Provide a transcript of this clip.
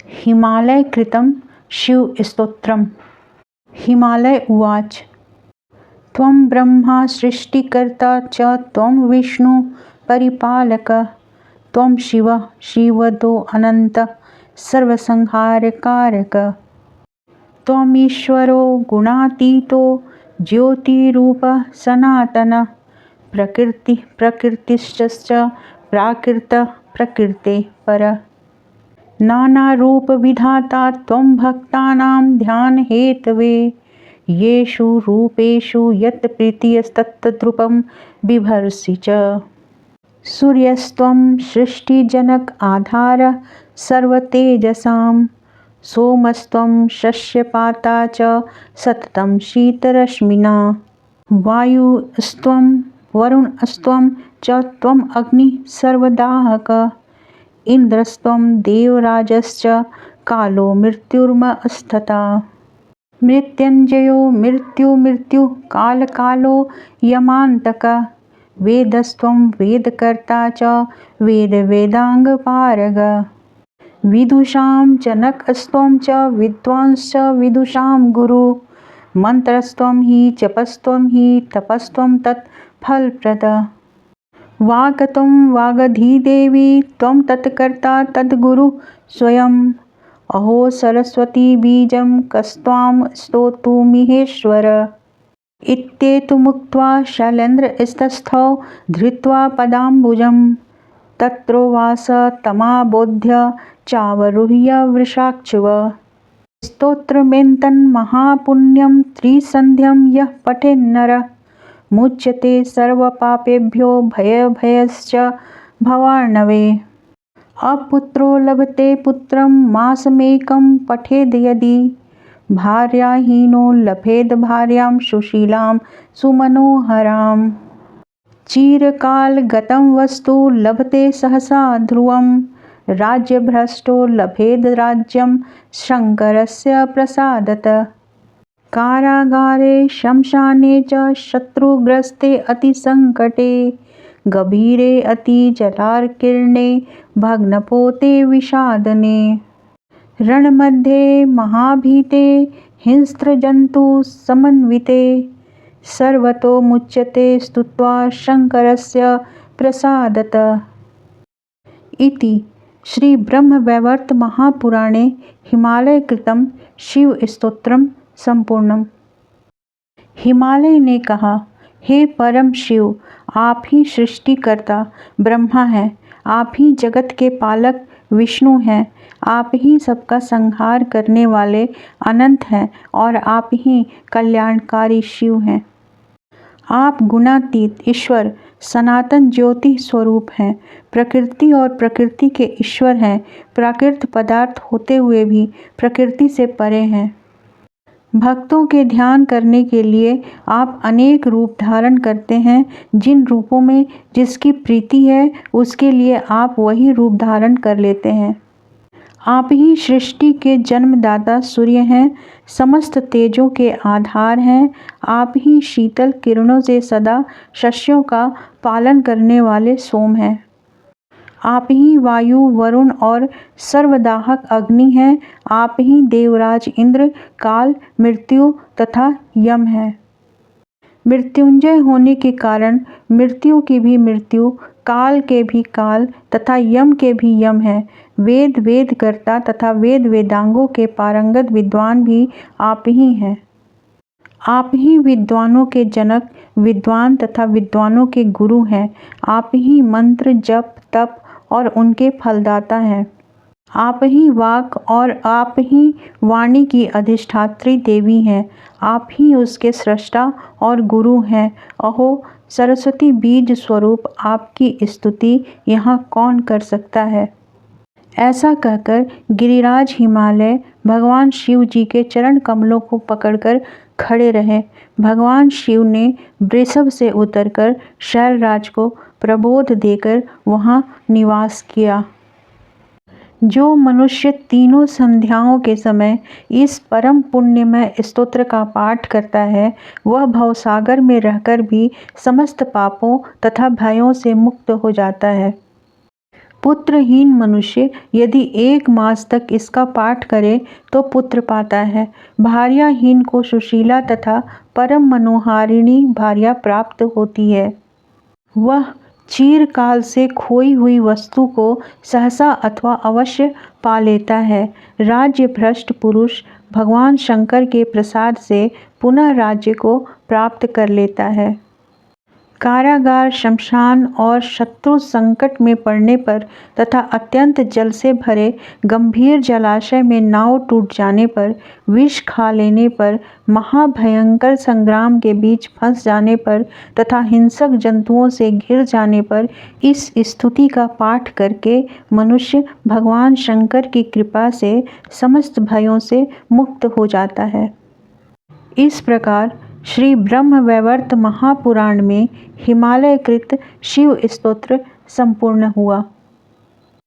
हिमालयकृतं शिवस्तोत्रम्। हिमालय उवाच। त्वं ब्रह्मा सृष्टिकर्ता च त्वं विष्णु परिपालकः, त्वं शिवः शिवदो अनन्तः सर्वसंहारकारकः, त्वमीश्वरो गुणातीतो ज्योतिरूपः सनातनः, प्रकृतिः प्रकृतिश्च प्राकृतः प्रकृतेः परः, नानारूपविधाता त्वं भक्तानां ध्यानहेतवे, येषु रूपेषु यत् प्रीतिस्तत्तद्रूपं बिभर्षि च। सूर्यस्त्वं सृष्टिजनक आधारः सर्वतेजसां, सोमस्त्वं शस्यपाता च सततं शीतरश्मिना, वायुस्त्वं वरुणस्त्वं च त्वम् अग्निः सर्वदाहकः, इन्द्रस्त्वं देवराजश्च कालो मृत्युर्मस्तथा, मृत्युञ्जयो मृत्युः कालकालो यमान्तकः, वेदस्त्वं वेदकर्ता च वेदाङ्गपारगः, विदुषां जनकस्त्वं च विद्वांश्च विदुषां गुरुः, मन्त्रस्त्वं हि जपस्त्वं हि तपस्त्वं तत् फलप्रदः, वाग्त्वं वागधिदेवी त्वं तत्कर्ता तद्गुरुः स्वयम्, अहो सरस्वती बीजं कस्त्वां स्तोतुमिहेश्वर। इत्येतमुक्त्वा शैलेन्द्रस्तस्थौ धृत्वा पदाम्बुजं, तत्रोवास तमाबोध्य चावरुह्य वृषाक्षुः, स्तोत्रमेतन्महापुण्यं त्रिसन्ध्यं यः पठेन्नरः, मुच्यते सर्वपापेभ्यो भयभयश्च भवार्णवे, अपुत्रो लभते पुत्रं मासमेकं पठेद् यदि, भार्याहीनो लभेद् भार्यां सुशीलां सुमनोहरां, चिरकालगतं वस्तु लभते सहसा ध्रुवं, राज्यभ्रष्टो लभेद् राज्यं शङ्करस्य प्रसादतः, कारागारे श्मशाने च शत्रुग्रस्ते अतिसङ्कटे, गभीरे अतिजलार्कीर्णे भग्नपोते विषादने, रणमध्ये महाभीते हिंस्रजन्तुसमन्विते, सर्वतो मुच्यते स्तुत्वा शङ्करस्य प्रसादतः। इति श्रीब्रह्मवैवर्त महापुराणे हिमालयकृतं शिवस्तोत्रम् संपूर्णम्। हिमालय ने कहा, हे परम शिव, आप ही सृष्टिकर्ता ब्रह्मा हैं, आप ही जगत के पालक विष्णु हैं, आप ही सबका संहार करने वाले अनंत हैं और आप ही कल्याणकारी शिव हैं। आप गुणातीत ईश्वर सनातन ज्योति स्वरूप हैं, प्रकृति और प्रकृति के ईश्वर हैं, प्राकृत पदार्थ होते हुए भी प्रकृति से परे हैं। भक्तों के ध्यान करने के लिए आप अनेक रूप धारण करते हैं, जिन रूपों में जिसकी प्रीति है उसके लिए आप वही रूप धारण कर लेते हैं। आप ही सृष्टि के जन्मदाता सूर्य हैं, समस्त तेजों के आधार हैं, आप ही शीतल किरणों से सदा शस्यों का पालन करने वाले सोम हैं। आप ही वायु वरुण और सर्वदाहक अग्नि हैं, आप ही देवराज इंद्र काल मृत्यु तथा यम हैं। मृत्युंजय होने के कारण मृत्यु की भी मृत्यु, काल के भी काल तथा यम के भी यम है। वेद वेदकर्ता तथा वेद वेदांगों के पारंगत विद्वान भी आप ही हैं। आप ही विद्वानों के जनक, विद्वान तथा विद्वानों के गुरु हैं। आप ही मंत्र जप तप और उनके फलदाता हैं। आप ही वाक और आप ही वाणी की अधिष्ठात्री देवी हैं। आप ही उसके सृष्टा और गुरु हैं। अहो सरस्वती बीज स्वरूप आपकी स्तुति यहाँ कौन कर सकता है। ऐसा कहकर गिरिराज हिमालय भगवान शिव जी के चरण कमलों को पकड़कर खड़े रहे। भगवान शिव ने वृषभ से उतरकर शैलराज को प्रबोध देकर वहाँ निवास किया। जो मनुष्य तीनों संध्याओं के समय इस परम पुण्यमय स्तोत्र का पाठ करता है, वह भवसागर में रहकर भी समस्त पापों तथा भयों से मुक्त हो जाता है। पुत्रहीन मनुष्य यदि 1 मास तक इसका पाठ करे तो पुत्र पाता है। भार्याहीन को सुशीला तथा परम मनोहारिणी भार्या प्राप्त होती है। वह चिरकाल से खोई हुई वस्तु को सहसा अथवा अवश्य पा लेता है। राज्य भ्रष्ट पुरुष भगवान शंकर के प्रसाद से पुनः राज्य को प्राप्त कर लेता है। कारागार, शमशान और शत्रु संकट में पड़ने पर तथा अत्यंत जल से भरे गंभीर जलाशय में नाव टूट जाने पर, विष खा लेने पर, महाभयंकर संग्राम के बीच फंस जाने पर तथा हिंसक जंतुओं से घिर जाने पर इस स्तुति का पाठ करके मनुष्य भगवान शंकर की कृपा से समस्त भयों से मुक्त हो जाता है। इस प्रकार श्री ब्रह्मवैवर्त महापुराण में हिमालयकृत शिव स्तोत्र संपूर्ण हुआ।